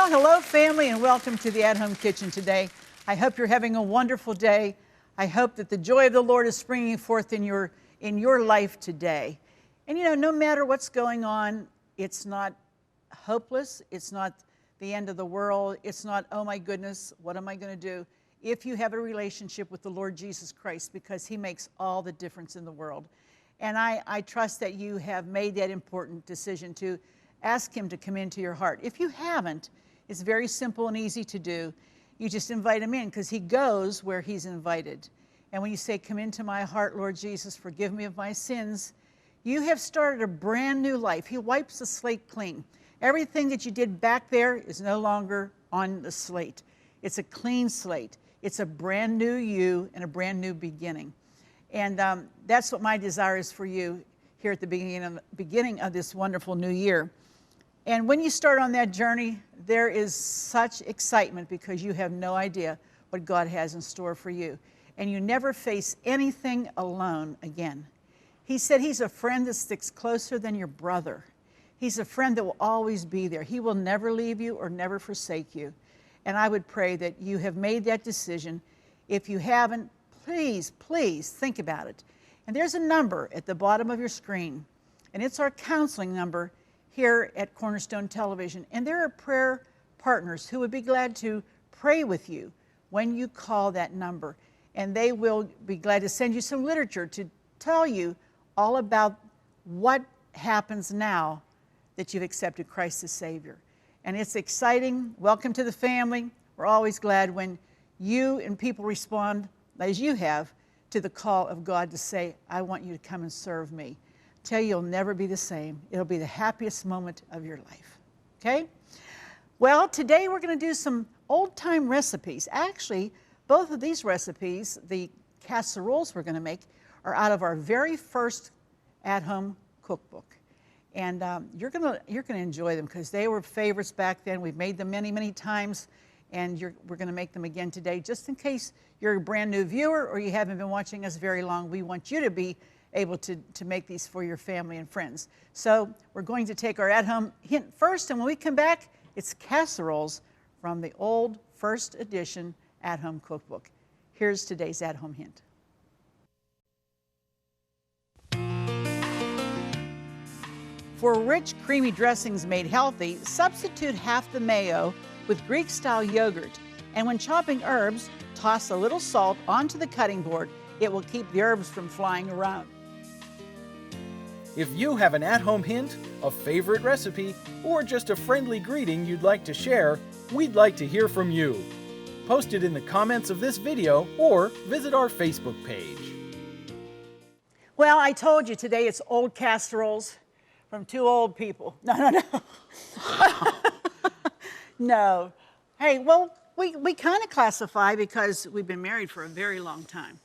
Well, hello, family, and welcome to the At-Home Kitchen today. I hope you're having a wonderful day. I hope that the joy of the Lord is springing forth in your life today. And you know, no matter what's going on, it's not hopeless. It's not the end of the world. It's not, oh my goodness, what am I going to do? If you have a relationship with the Lord Jesus Christ, because he makes all the difference in the world. And I trust that you have made that important decision to ask him to come into your heart. If you haven't, it's very simple and easy to do. You just invite him in, because he goes where he's invited. And when you say, come into my heart, Lord Jesus, forgive me of my sins, you have started a brand new life. He wipes the slate clean. Everything that you did back there is no longer on the slate. It's a clean slate. It's a brand new you and a brand new beginning. And that's what my desire is for you here at the beginning of this wonderful new year. And when you start on that journey, there is such excitement because you have no idea what God has in store for you. And you never face anything alone again. He said he's a friend that sticks closer than your brother. He's a friend that will always be there. He will never leave you or never forsake you. And I would pray that you have made that decision. If you haven't, please, please think about it. And there's a number at the bottom of your screen, and it's our counseling number here at Cornerstone Television. And there are prayer partners who would be glad to pray with you when you call that number. And they will be glad to send you some literature to tell you all about what happens now that you've accepted Christ as Savior. And it's exciting. Welcome to the family. We're always glad when you and people respond, as you have, to the call of God to say, I want you to come and serve me. Tell you you'll never be the same. It'll be the happiest moment of your life. Okay? Well, today we're going to do some old-time recipes. Actually, both of these recipes, the casseroles we're going to make, are out of our very first at-home cookbook. And you're going to enjoy them because they were favorites back then. We've made them many, many times, and we're going to make them again today. Just in case you're a brand new viewer or you haven't been watching us very long, we want you to be able to make these for your family and friends. So we're going to take our at-home hint first, and when we come back, it's casseroles from the old first edition at-home cookbook. Here's today's at-home hint. For rich, creamy dressings made healthy, substitute half the mayo with Greek-style yogurt. And when chopping herbs, toss a little salt onto the cutting board. It will keep the herbs from flying around. If you have an at-home hint, a favorite recipe, or just a friendly greeting you'd like to share, we'd like to hear from you. Post it in the comments of this video or visit our Facebook page. Well, I told you today it's old casseroles from two old people. No. No. Hey, well, we kind of classify because we've been married for a very long time.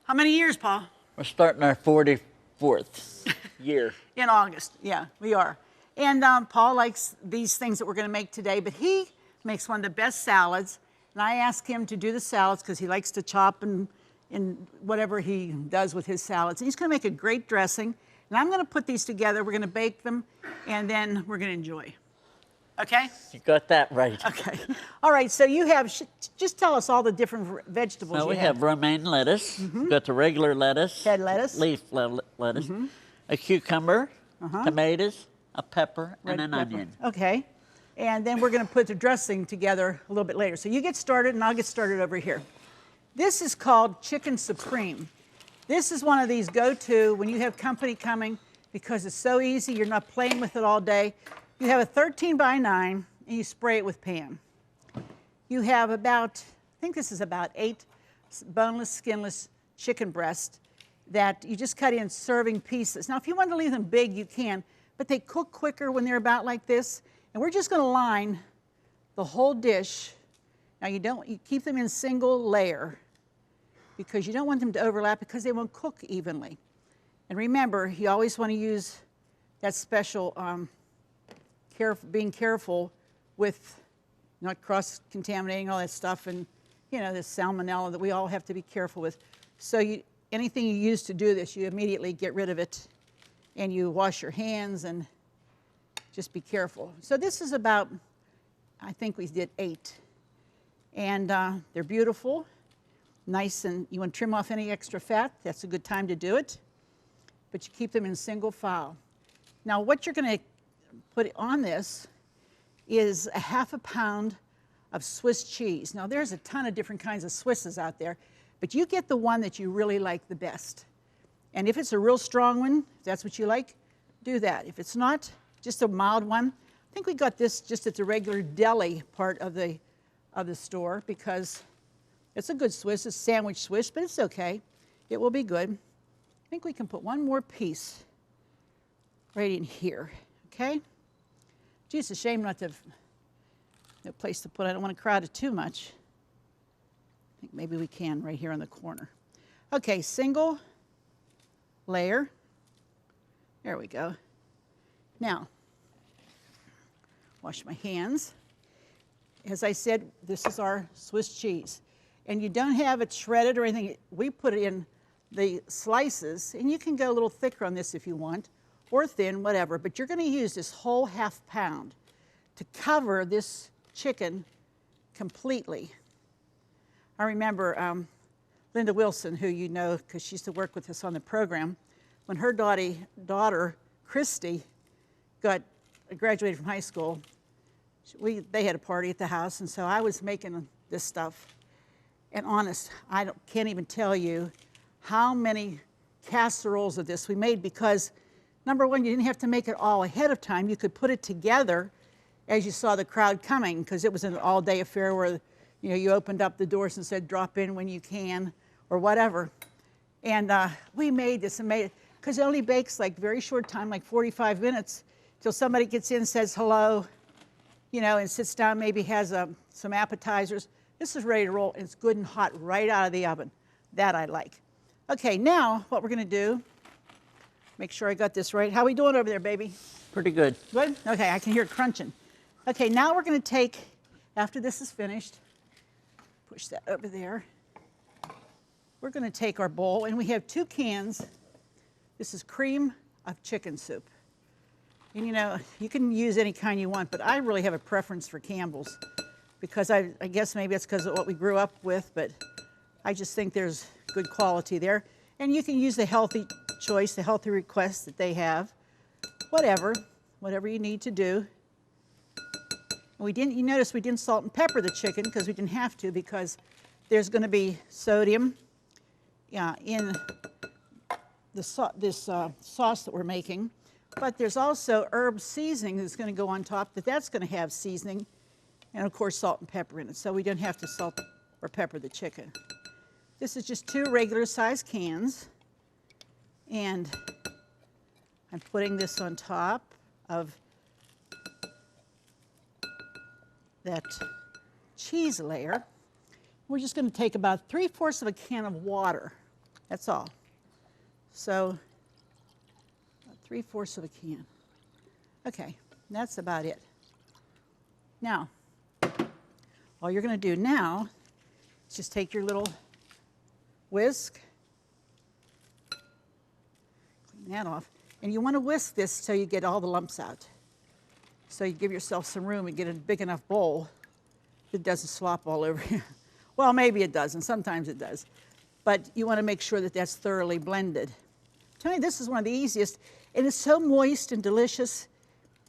How many years, Paul? We're starting our 44th year. In August, yeah, we are. And Paul likes these things that we're going to make today, but he makes one of the best salads. And I asked him to do the salads because he likes to chop and whatever he does with his salads. And he's going to make a great dressing. And I'm going to put these together. We're going to bake them, and then we're going to enjoy. Okay? You got that right. Okay. All right, so you have, just tell us all the different vegetables Well, you we have romaine lettuce. We've got the regular lettuce. Head lettuce. Leaf lettuce. A cucumber, tomatoes, a pepper, and an onion. Okay. And then we're going to put the dressing together a little bit later. So you get started, and I'll get started over here. This is called Chicken Supreme. This is one of these go-to when you have company coming because it's so easy. You're not playing with it all day. You have a 13 by 9, and you spray it with Pam. You have about, I think this is about 8 boneless, skinless chicken breasts that you just cut in serving pieces. Now, if you want to leave them big, you can, but they cook quicker when they're about like this. And we're just going to line the whole dish. Now, you keep them in single layer because you don't want them to overlap because they won't cook evenly. And remember, you always want to use that special being careful with not cross-contaminating all that stuff and, you know, this salmonella that we all have to be careful with. So anything you use to do this, you immediately get rid of it and you wash your hands and just be careful. So this is about I think we did 8. And they're beautiful, nice, and you want to trim off any extra fat, that's a good time to do it. But you keep them in single file. Now what you're going to put on this is a 1/2 pound of Swiss cheese. Now there's a ton of different kinds of Swisses out there, but you get the one that you really like the best. And if it's a real strong one, if that's what you like, do that. If it's not, just a mild one. I think we got this just at the regular deli part of the store because it's a good Swiss. It's sandwich Swiss, but it's okay. It will be good. I think we can put one more piece right in here, okay? Gee, it's a shame not to have no place to put it. I don't want to crowd it too much. I think maybe we can right here on the corner. Okay, single layer. There we go. Now, wash my hands. As I said, this is our Swiss cheese. And you don't have it shredded or anything. We put it in the slices, and you can go a little thicker on this if you want, or thin, whatever. But you're going to use this whole 1/2 pound to cover this chicken completely. I remember Linda Wilson, who you know because she used to work with us on the program, when her daughter Christy, graduated from high school, they had a party at the house, and so I was making this stuff. And honest, can't even tell you how many casseroles of this we made because, number one, you didn't have to make it all ahead of time. You could put it together as you saw the crowd coming because it was an all-day affair where you opened up the doors and said, drop in when you can or whatever. And we made this and made it because it only bakes like very short time, like 45 minutes, till somebody gets in, says hello, and sits down, maybe has some appetizers. This is ready to roll, and it's good and hot right out of the oven. That I like. Okay, now what we're going to do, make sure I got this right. How are we doing over there, baby? Pretty good. Good? Okay, I can hear it crunching. Okay, now we're going to take, after this is finished, push that over there. We're going to take our bowl, and we have 2 cans. This is cream of chicken soup. And you can use any kind you want, but I really have a preference for Campbell's because I guess maybe it's because of what we grew up with, but I just think there's good quality there. And you can use the healthy choice, the healthy request that they have, whatever you need to do. You notice we didn't salt and pepper the chicken because we didn't have to because there's going to be sodium in this sauce that we're making. But there's also herb seasoning that's going to go on top that's going to have seasoning and, of course, salt and pepper in it. So we don't have to salt or pepper the chicken. This is just 2 regular-sized cans. And I'm putting this on top of that cheese layer. We're just going to take about 3/4 of a can of water. That's all. So 3/4 of a can. Okay, that's about it. Now, all you're going to do now is just take your little whisk, clean that off, and you want to whisk this so you get all the lumps out. So you give yourself some room and get a big enough bowl that doesn't slop all over you. Well, maybe it doesn't. Sometimes it does. But you want to make sure that that's thoroughly blended. Tell me, this is one of the easiest, and it's so moist and delicious.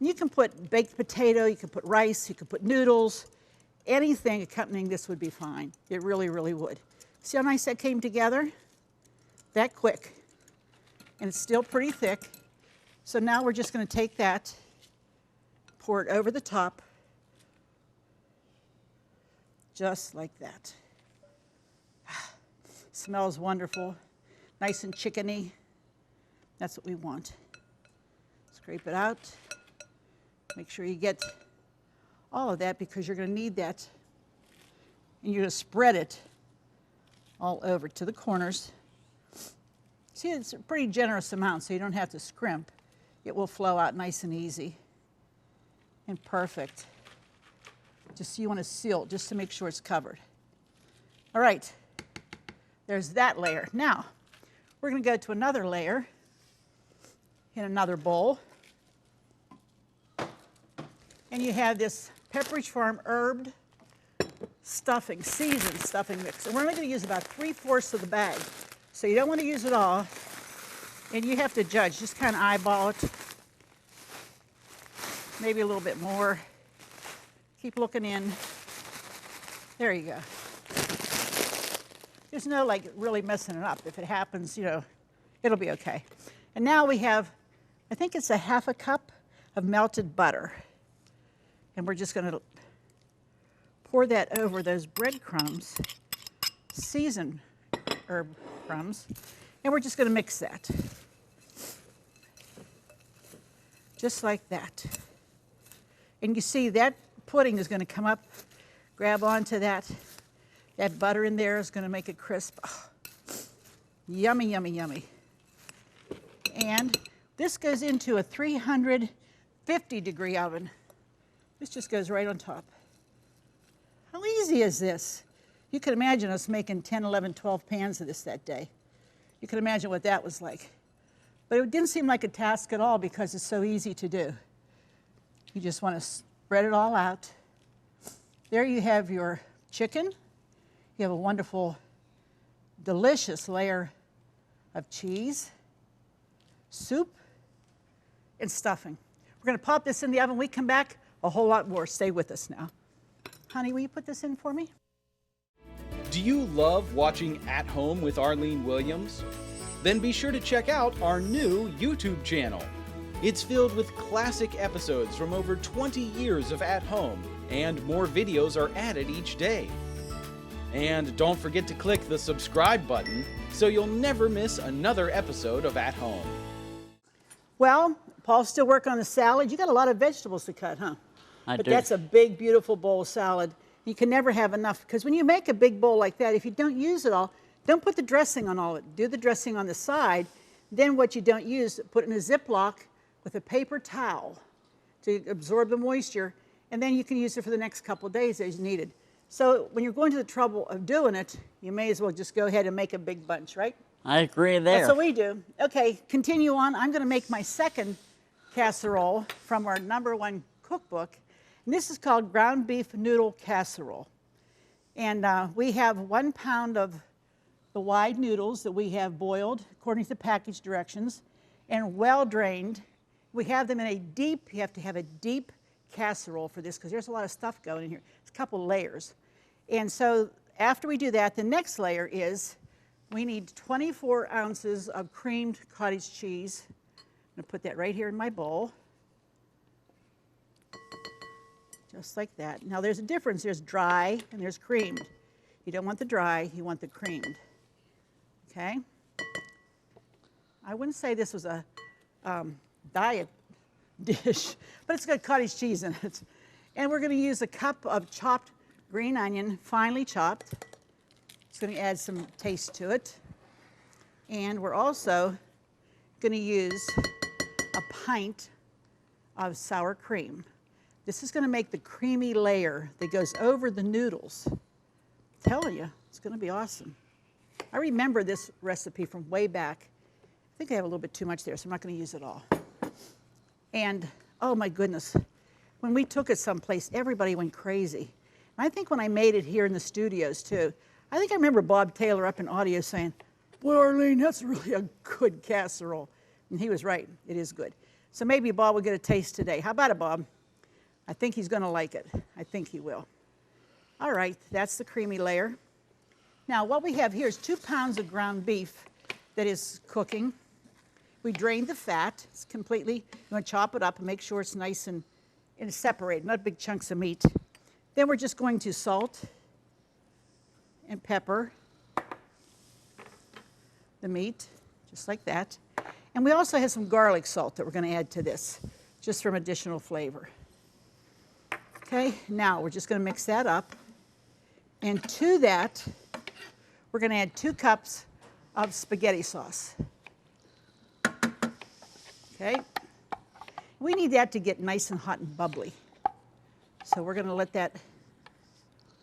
You can put baked potato, you can put rice, you can put noodles, anything accompanying this would be fine. It really, really would. See how nice that came together? That quick. And it's still pretty thick. So now we're just going to take that, pour it over the top, just like that. Smells wonderful, nice and chickeny. That's what we want. Scrape it out. Make sure you get all of that because you're going to need that. And you're going to spread it all over to the corners. See, it's a pretty generous amount, so you don't have to scrimp. It will flow out nice and easy and perfect. Just you want to seal it just to make sure it's covered. All right, there's that layer. Now, we're going to go to another layer in another bowl. And you have this Pepperidge Farm herbed stuffing, seasoned stuffing mix. And we're only going to use about 3/4 of the bag. So you don't want to use it all. And you have to judge, just kind of eyeball it. Maybe a little bit more. Keep looking in. There you go. There's no like really messing it up. If it happens, you know, it'll be okay. And now we have, I think it's a 1/2 cup of melted butter. And we're just going to pour that over those breadcrumbs, seasoned herb crumbs, and we're just going to mix that. Just like that. And you see that pudding is going to come up, grab onto that. That butter in there is going to make it crisp. Oh, yummy, yummy, yummy. And this goes into a 350-degree oven. This just goes right on top. How easy is this? You can imagine us making 10, 11, 12 pans of this that day. You can imagine what that was like. But it didn't seem like a task at all because it's so easy to do. You just want to spread it all out. There you have your chicken. You have a wonderful, delicious layer of cheese, soup, and stuffing. We're going to pop this in the oven. When we come back, a whole lot more. Stay with us now. Honey, will you put this in for me? Do you love watching At Home with Arlene Williams? Then be sure to check out our new YouTube channel. It's filled with classic episodes from over 20 years of At Home, and more videos are added each day. And don't forget to click the subscribe button so you'll never miss another episode of At Home. Well, Paul's still working on the salad. You got a lot of vegetables to cut, huh? I But do. that's a big, beautiful bowl of salad. You can never have enough, because when you make a big bowl like that, if you don't use it all, don't put the dressing on all of it. Do the dressing on the side. Then what you don't use, put it in a Ziploc with a paper towel to absorb the moisture, and then you can use it for the next couple of days as needed. So when you're going to the trouble of doing it, you may as well just go ahead and make a big bunch, right? I agree there. That's what we do. Okay, continue on. I'm going to make my second casserole from our #1 cookbook. And this is called ground beef noodle casserole. And we have 1 pound of the wide noodles that we have boiled according to the package directions and well drained. We have them in a deep, you have to have a deep casserole for this because there's a lot of stuff going in here. It's a couple layers. And so after we do that, the next layer is we need 24 ounces of creamed cottage cheese. I'm going to put that right here in my bowl. Just like that. Now there's a difference. There's dry and there's creamed. You don't want the dry, you want the creamed. Okay? I wouldn't say this was a diet dish, but it's got cottage cheese in it. And we're going to use a cup of chopped green onion, finely chopped. It's going to add some taste to it. And we're also going to use a pint of sour cream. This is going to make the creamy layer that goes over the noodles. I'm telling you, it's going to be awesome. I remember this recipe from way back. I think I have a little bit too much there, so I'm not going to use it all. And, oh my goodness, when we took it someplace, everybody went crazy. And I think when I made it here in the studios, too, I think I remember Bob Taylor up in audio saying, "Boy, Arlene, that's really a good casserole." And he was right. It is good. So maybe Bob will get a taste today. How about it, Bob? I think he's going to like it. I think he will. All right, that's the creamy layer. Now, what we have here is 2 pounds of ground beef that is cooking. We drained the fat. It's completely, you want to chop it up and make sure it's nice and separated, not big chunks of meat. Then we're just going to salt and pepper the meat, just like that. And we also have some garlic salt that we're going to add to this, just from additional flavor. Okay, now we're just going to mix that up. And to that, we're going to add 2 cups of spaghetti sauce. Okay, we need that to get nice and hot and bubbly. So we're going to let that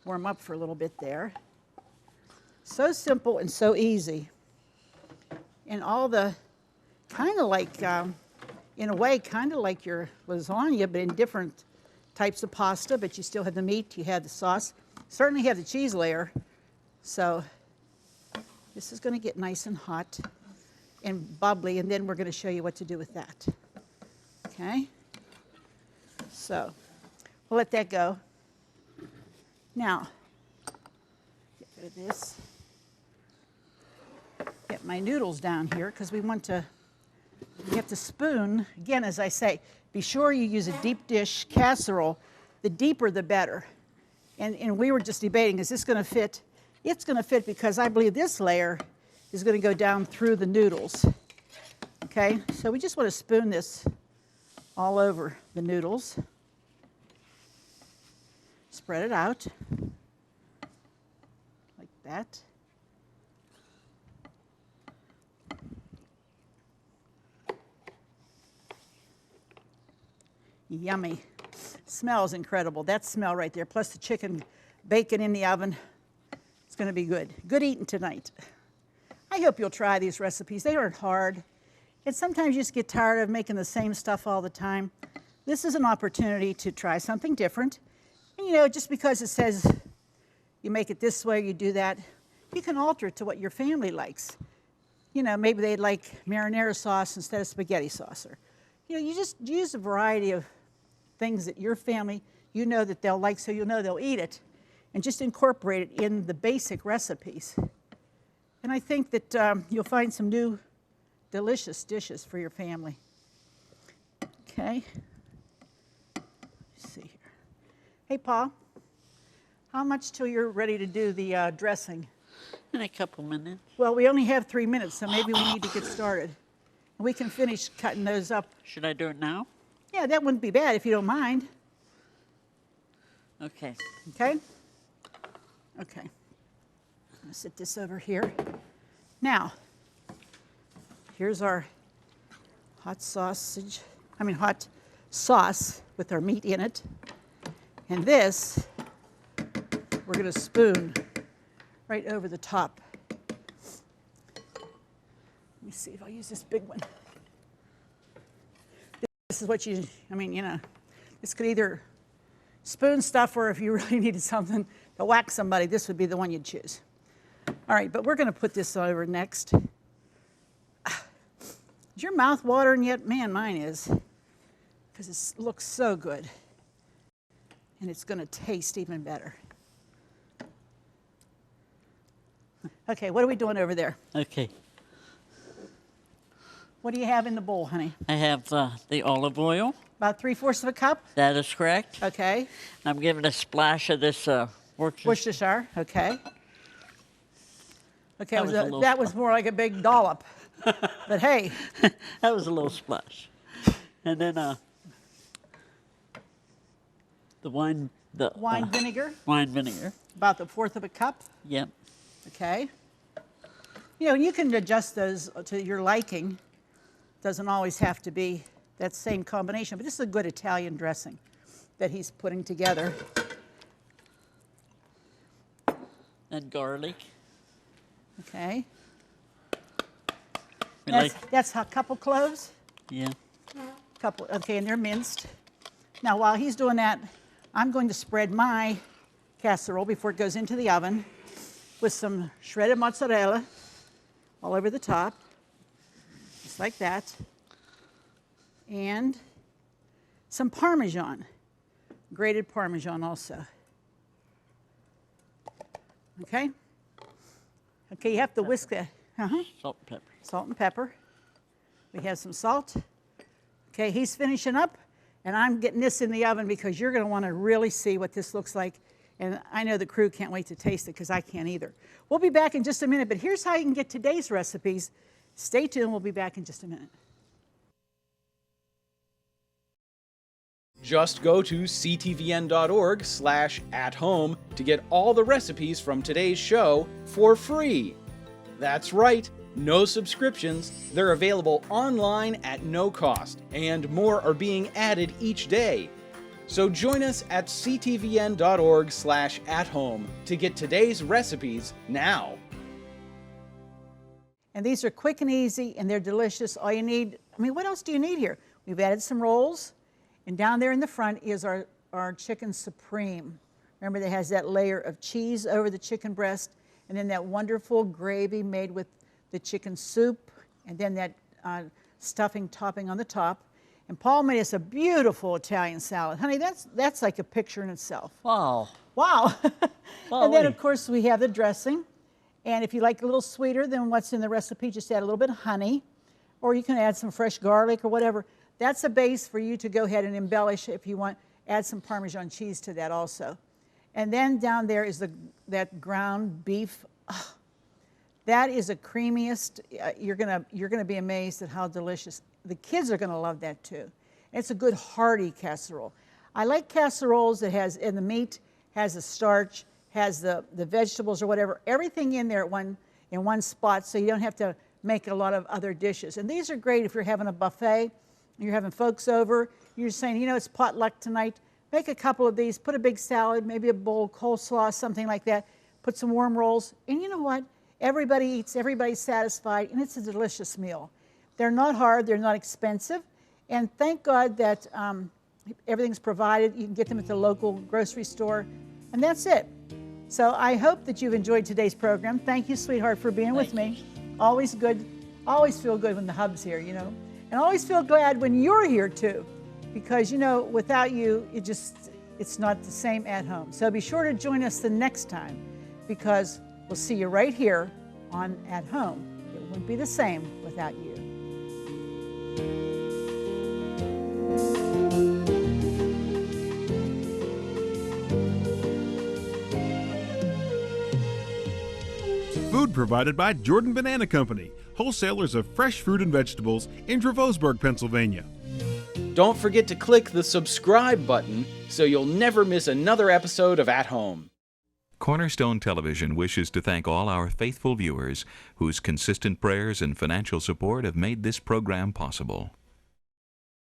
warm up for a little bit there. So simple and so easy. And all the, kind of like, in a way, kind of like your lasagna, but in different types of pasta, but you still have the meat, you have the sauce. Certainly have the cheese layer. So this is going to get nice and hot and bubbly, and then we're going to show you what to do with that. Okay? So we'll let that go. Now, get rid of this. Get my noodles down here because we have to spoon. Again, as I say, be sure you use a deep dish casserole. The deeper the better. And we were just debating, is this going to fit? It's going to fit because I believe this layer is going to go down through the noodles. Okay, so we just want to spoon this all over the noodles. Spread it out like that. Yummy. Smells incredible. That smell right there, plus the chicken bacon in the oven. It's going to be good. Good eating tonight. I hope you'll try these recipes. They aren't hard. And sometimes you just get tired of making the same stuff all the time. This is an opportunity to try something different. And you know, just because it says you make it this way, you do that, you can alter it to what your family likes. You know, maybe they like marinara sauce instead of spaghetti sauce. Or, you know, you just use a variety of things that your family, you know that they'll like, so you'll know they'll eat it, and just incorporate it in the basic recipes. And I think that you'll find some new delicious dishes for your family. Okay. Let's see here. Hey, Paul, how much till you're ready to do the dressing? In a couple minutes. Well, we only have 3 minutes, so maybe we need to get started. We can finish cutting those up. Should I do it now? Yeah, that wouldn't be bad if you don't mind. Okay. Okay? Okay. I'm going to sit this over here. Now, here's our hot sauce with our meat in it. And this, we're going to spoon right over the top. Let me see if I'll use this big one. This is what you know, this could either spoon stuff, or if you really needed something to whack somebody, this would be the one you'd choose. All right, but we're going to put this over next. Is your mouth watering yet? Man, mine is, because it looks so good. And it's going to taste even better. Okay, what are we doing over there? Okay. What do you have in the bowl, honey? I have the olive oil. About 3/4 of a cup? That is correct. Okay. I'm giving a splash of this Worcestershire, okay. Okay, That that was more like a big dollop. But hey. That was a little splash. And then the wine Vinegar? Wine vinegar. About 1/4 of a cup? Yep. Okay. You know, you can adjust those to your liking. Doesn't always have to be that same combination, but this is a good Italian dressing that he's putting together. And garlic. Okay. We That's a couple cloves? Yeah. Couple, okay, and they're minced. Now, while he's doing that, I'm going to spread my casserole before it goes into the oven with some shredded mozzarella all over the top, just like that, and some Parmesan, grated Parmesan also. Okay? Okay, you have to whisk that. Salt and pepper. Salt and pepper. We have some salt. Okay, he's finishing up, and I'm getting this in the oven because you're going to want to really see what this looks like. And I know the crew can't wait to taste it because I can't either. We'll be back in just a minute, but here's how you can get today's recipes. Stay tuned, we'll be back in just a minute. Just go to ctvn.org/athome to get all the recipes from today's show for free. That's right, no subscriptions. They're available online at no cost, and more are being added each day. So join us at ctvn.org/athome to get today's recipes now. And these are quick and easy, and they're delicious. All you need, what else do you need here? We've added some rolls, and down there in the front is our our chicken supreme. Remember, that has that layer of cheese over the chicken breast, and then that wonderful gravy made with the chicken soup, and then that stuffing topping on the top. And Paul made us a beautiful Italian salad. Honey, that's like a picture in itself. Wow. Wow. And then, of course, we have the dressing. And if you like a little sweeter than what's in the recipe, just add a little bit of honey, or you can add some fresh garlic or whatever. That's a base for you to go ahead and embellish if you want. Add some Parmesan cheese to that also. And then down there is that ground beef. Oh, that is the creamiest. You're gonna be amazed at how delicious. The kids are gonna love that too. And it's a good hearty casserole. I like casseroles that has, and the meat has the starch, has the vegetables or whatever, everything in there in one spot, so you don't have to make a lot of other dishes. And these are great if you're having a buffet, you're having folks over, you're saying, you know, it's potluck tonight. Make a couple of these, put a big salad, maybe a bowl, coleslaw, something like that. Put some warm rolls, and you know what? Everybody eats, everybody's satisfied, and it's a delicious meal. They're not hard, they're not expensive, and thank God that everything's provided. You can get them at the local grocery store, and that's it. So I hope that you've enjoyed today's program. Thank you, sweetheart, for being with me. Always good, always feel good when the hub's here, you know, and always feel glad when you're here too, because, you know, without you, it's not the same at home. So be sure to join us the next time, because we'll see you right here on At Home. It wouldn't be the same without you. Food provided by Jordan Banana Company, wholesalers of fresh fruit and vegetables in Dravosburg, Pennsylvania. Don't forget to click the subscribe button so you'll never miss another episode of At Home. Cornerstone Television wishes to thank all our faithful viewers whose consistent prayers and financial support have made this program possible.